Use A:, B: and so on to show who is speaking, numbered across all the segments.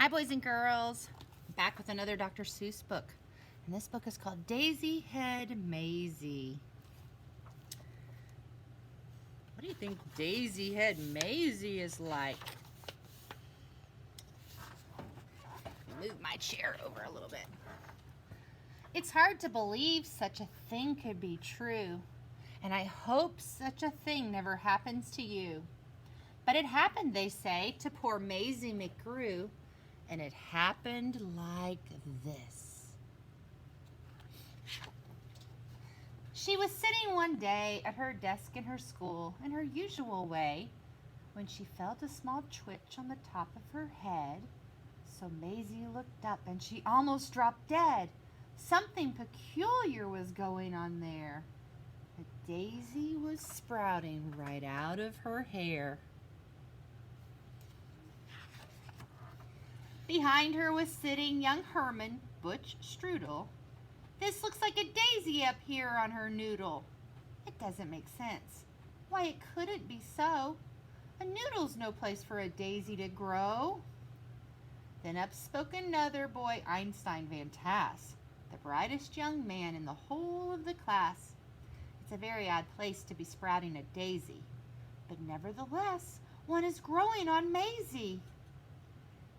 A: Hi, boys and girls. Back with another Dr. Seuss book. And this book is called Daisy Head Mayzie. What do you think Daisy Head Mayzie is like? Move my chair over a little bit. It's hard to believe such a thing could be true. And I hope such a thing never happens to you. But it happened, they say, to poor Mayzie McGrew. And it happened like this. She was sitting one day at her desk in her school in her usual way when she felt a small twitch on the top of her head. So Mayzie looked up and she almost dropped dead. Something peculiar was going on there. A daisy was sprouting right out of her hair. Behind her was sitting young Herman Butch Strudel. This looks like a daisy up here on her noodle. It doesn't make sense. Why, it couldn't be so. A noodle's no place for a daisy to grow. Then up spoke another boy, Einstein Van Tass, the brightest young man in the whole of the class. It's a very odd place to be sprouting a daisy, but nevertheless, one is growing on Mayzie.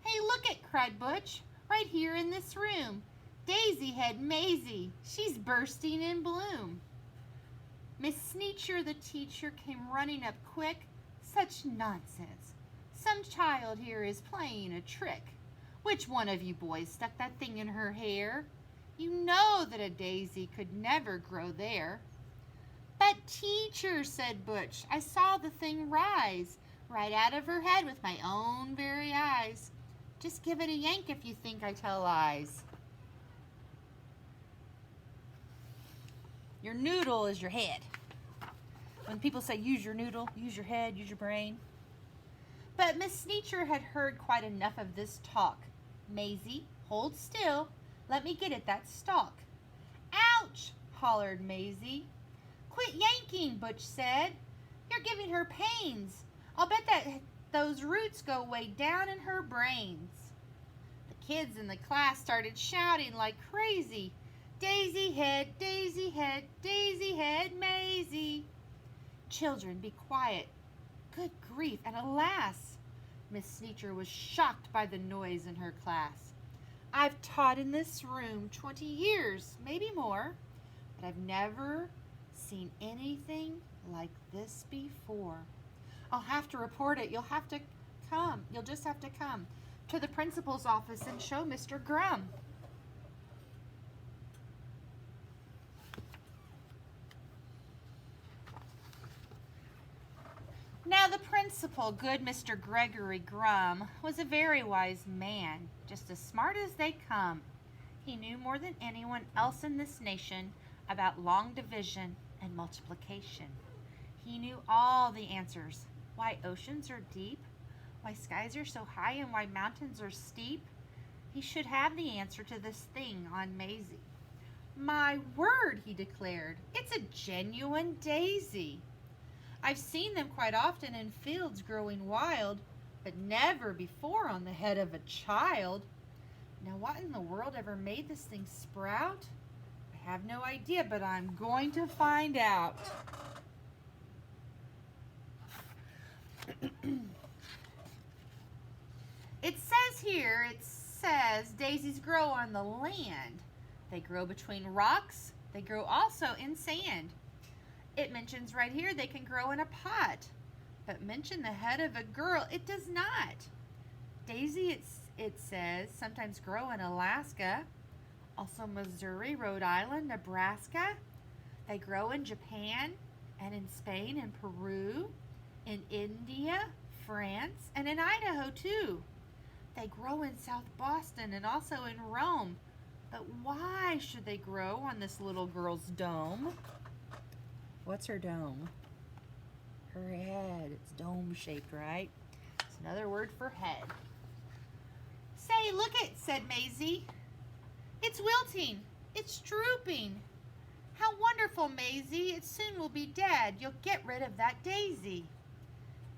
A: Hey, look it, cried Butch, right here in this room. Daisy Head Mayzie, she's bursting in bloom. Miss Sneecher, the teacher, came running up quick. Such nonsense. Some child here is playing a trick. Which one of you boys stuck that thing in her hair? You know that a daisy could never grow there. But teacher, said Butch, I saw the thing rise right out of her head with my own very eyes. Just give it a yank if you think I tell lies. Your noodle is your head. When people say use your noodle, use your head, use your brain. But Miss Sneecher had heard quite enough of this talk. Mayzie, hold still. Let me get at that stalk. Ouch, hollered Mayzie. Quit yanking, Butch said. You're giving her pains. I'll bet that those roots go way down in her brains. The kids in the class started shouting like crazy. Daisy Head, Daisy Head, Daisy Head Mayzie. Children, be quiet. Good grief, and alas, Miss Sneecher was shocked by the noise in her class. I've taught in this room 20 years, maybe more, but I've never seen anything like this before. I'll have to report it. You'll have to come. You'll just have to come to the principal's office and show Mr. Grum. Now the principal, good Mr. Gregory Grum, was a very wise man, just as smart as they come. He knew more than anyone else in this nation about long division and multiplication. He knew all the answers. Why oceans are deep, why skies are so high, and why mountains are steep. He should have the answer to this thing on Mayzie. My word, he declared, it's a genuine daisy. I've seen them quite often in fields growing wild, but never before on the head of a child. Now what in the world ever made this thing sprout? I have no idea, but I'm going to find out. It says daisies grow on the land. They grow between rocks. They grow also in sand. It mentions right here they can grow in a pot. But mention the head of a girl, it does not. Daisy, it says, sometimes grow in Alaska. Also Missouri, Rhode Island, Nebraska. They grow in Japan and in Spain and Peru, in India, France, and in Idaho too. They grow in South Boston and also in Rome. But why should they grow on this little girl's dome? What's her dome? Her head. It's dome-shaped, right? It's another word for head. Say, look it, said Mayzie. It's wilting. It's drooping. How wonderful, Mayzie. It soon will be dead. You'll get rid of that daisy.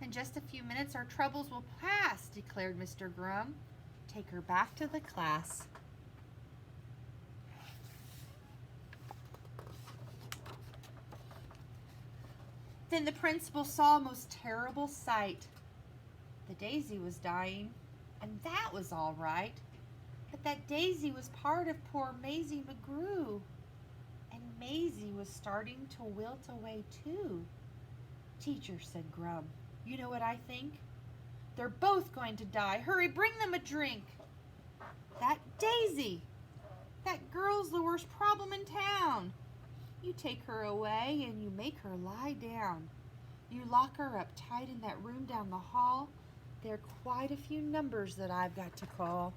A: In just a few minutes our troubles will pass, declared Mr. Grum. take her back to the class. Then the principal saw a most terrible sight. The daisy was dying, and that was all right. But that daisy was part of poor Mayzie McGrew, and Mayzie was starting to wilt away too. Teacher, said Grum, you know what I think? They're both going to die. Hurry, bring them a drink. That daisy, that girl's the worst problem in town. You take her away and you make her lie down. You lock her up tight in that room down the hall. There are quite a few numbers that I've got to call.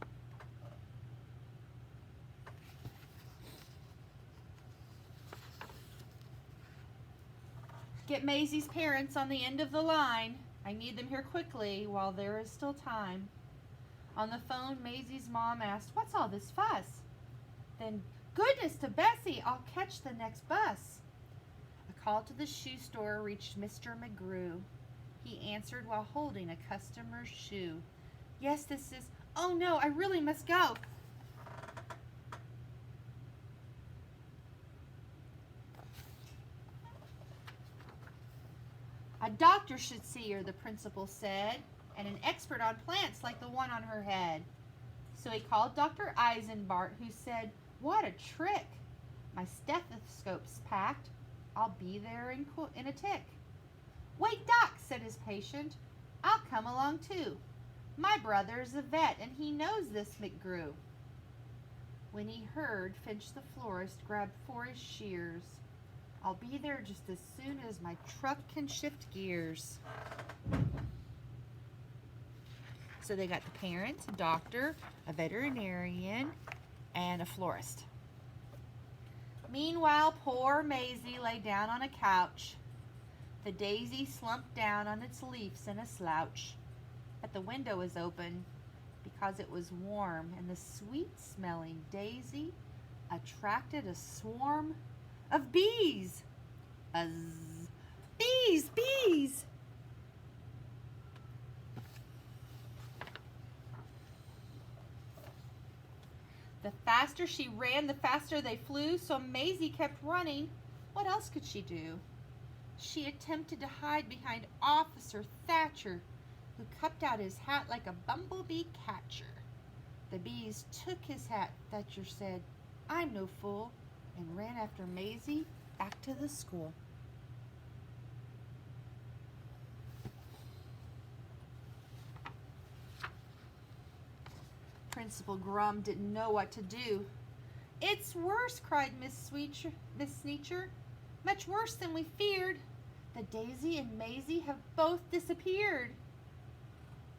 A: Get Maisie's parents on the end of the line. I need them here quickly while there is still time. On the phone, Maisie's mom asked, what's all this fuss? Then, goodness to Bessie, I'll catch the next bus. A call to the shoe store reached Mr. McGrew. He answered while holding a customer's shoe. Yes, this is, oh no, I really must go. A doctor should see her, the principal said, and an expert on plants like the one on her head. So he called Dr. Eisenbart, who said, what a trick. My stethoscope's packed. I'll be there in a tick. Wait, Doc, said his patient. I'll come along too. My brother's a vet, and he knows this McGrew. When he heard, Finch the florist grabbed for his shears. I'll be there just as soon as my truck can shift gears. So they got the parents, a doctor, a veterinarian, and a florist. Meanwhile, poor Mayzie lay down on a couch. The daisy slumped down on its leaves in a slouch. But the window was open because it was warm, and the sweet-smelling daisy attracted a swarm of bees. Buzz. Bees, bees! The faster she ran, the faster they flew, so Mayzie kept running. What else could she do? She attempted to hide behind Officer Thatcher, who cupped out his hat like a bumblebee catcher. The bees took his hat, Thatcher said, I'm no fool, and ran after Mayzie back to the school. Principal Grum didn't know what to do. It's worse, cried Miss Sneecher. Much worse than we feared. The daisy and Mayzie have both disappeared.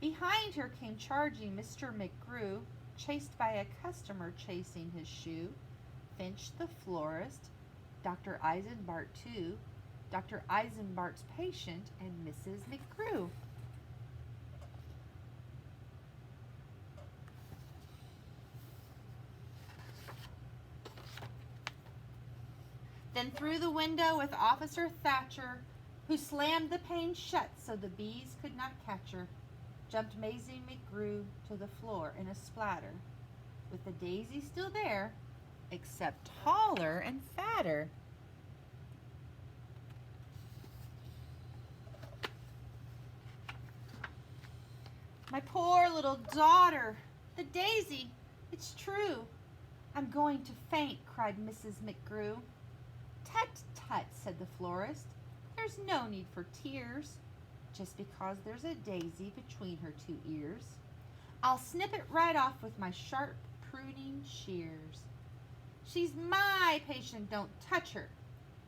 A: Behind her came charging Mr. McGrew, chased by a customer chasing his shoe, Finch the florist, Dr. Eisenbart too, Dr. Eisenbart's patient, and Mrs. McGrew. Then through the window with Officer Thatcher, who slammed the pane shut so the bees could not catch her, jumped Mayzie McGrew to the floor in a splatter, with the daisy still there, except taller and fatter. My poor little daughter, the daisy, it's true. I'm going to faint, cried Mrs. McGrew. Tut, tut, said the florist. There's no need for tears, just because there's a daisy between her two ears. I'll snip it right off with my sharp pruning shears. She's my patient, don't touch her.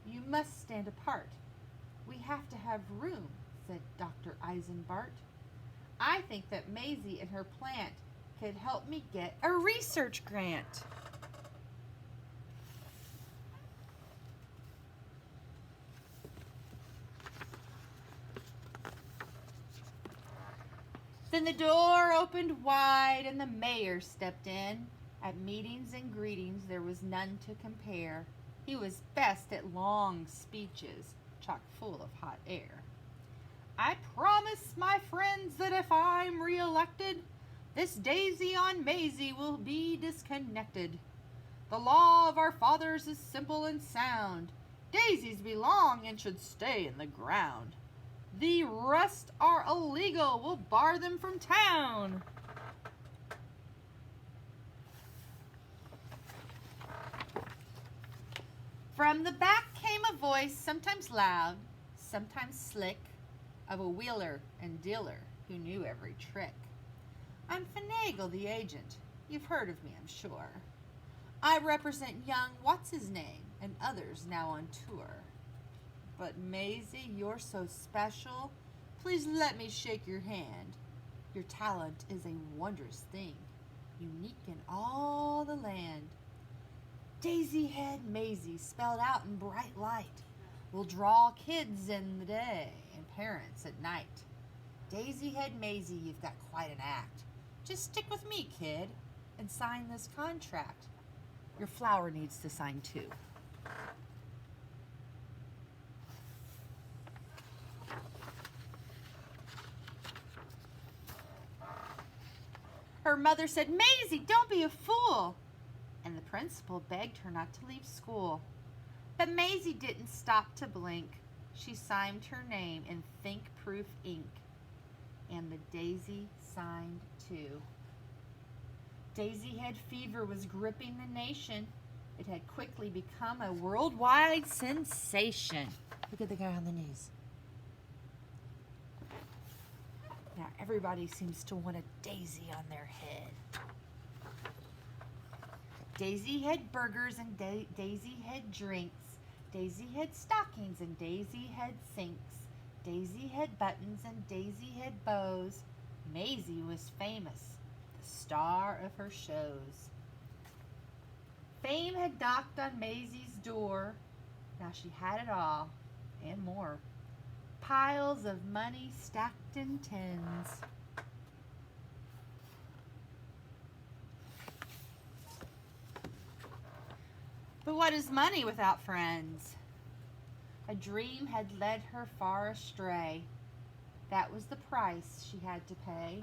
A: You must stand apart. We have to have room, said Dr. Eisenbart. I think that Mayzie and her plant could help me get a research grant. Then the door opened wide and the mayor stepped in. At meetings and greetings there was none to compare. He was best at long speeches, chock full of hot air. I promise, my friends, that if I'm re-elected, This daisy on Mayzie will be disconnected. The law of our fathers is simple and sound. Daisies belong and should stay in the ground. The rest are illegal. We'll bar them from town. From the back came a voice, sometimes loud, sometimes slick, of a wheeler and dealer who knew every trick. I'm Finagle the agent. You've heard of me, I'm sure. I represent young what's-his-name and others now on tour. But Mayzie, you're so special. Please let me shake your hand. Your talent is a wondrous thing, unique in all the land. Daisy Head Mayzie, spelled out in bright light, will draw kids in the day and parents at night. Daisy Head Mayzie, you've got quite an act. Just stick with me, kid, and sign this contract. Your flower needs to sign too. Her mother said, Mayzie, don't be a fool. And the principal begged her not to leave school. But Mayzie didn't stop to blink. She signed her name in think-proof ink. And the daisy signed too. Daisy head fever was gripping the nation. It had quickly become a worldwide sensation. Look at the guy on the news. Now everybody seems to want a daisy on their head. Daisy head burgers and daisy head drinks. Daisy head stockings and daisy head sinks. Daisy head buttons and daisy head bows. Mayzie was famous, the star of her shows. Fame had knocked on Maizie's door. Now she had it all and more. Piles of money stacked in tins. But what is money without friends? A dream had led her far astray. That was the price she had to pay.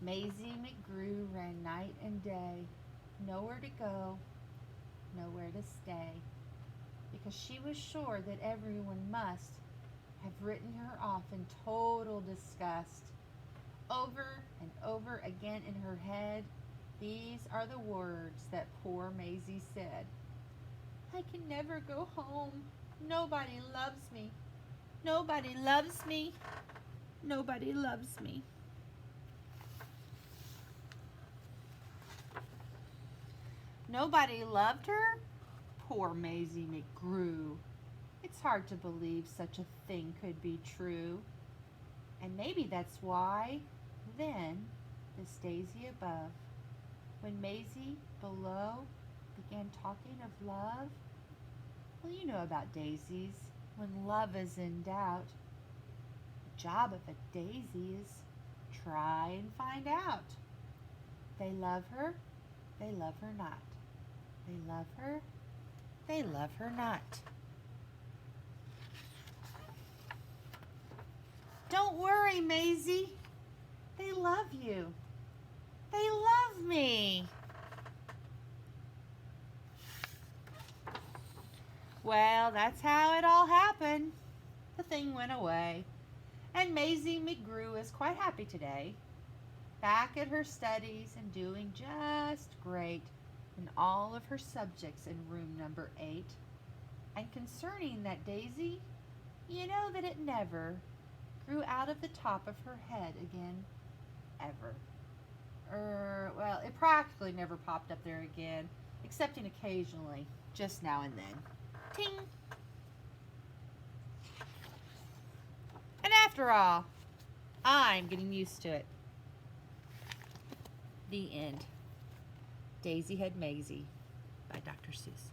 A: Mayzie McGrew ran night and day, nowhere to go, nowhere to stay, because she was sure that everyone must have written her off in total disgust. Over and over again in her head, these are the words that poor Mayzie said. I can never go home. Nobody loves me. Nobody loves me. Nobody loves me. Nobody loved her? Poor Mayzie McGrew. It's hard to believe such a thing could be true. And maybe that's why, then, this daisy above, when Mayzie below began talking of love, well, you know about daisies. When love is in doubt, the job of a daisy is try and find out. They love her not. They love her not. Don't worry, Mayzie. They love you. They love me. Well, that's how it all happened. The thing went away, and Mayzie McGrew is quite happy today, back at her studies and doing just great in all of her subjects in room number 8. And concerning that daisy, you know that it never grew out of the top of her head again, ever. Well, it practically never popped up there again, excepting occasionally, just now and then. Ting! And after all, I'm getting used to it. The end. Daisy Head Mayzie by Dr. Seuss.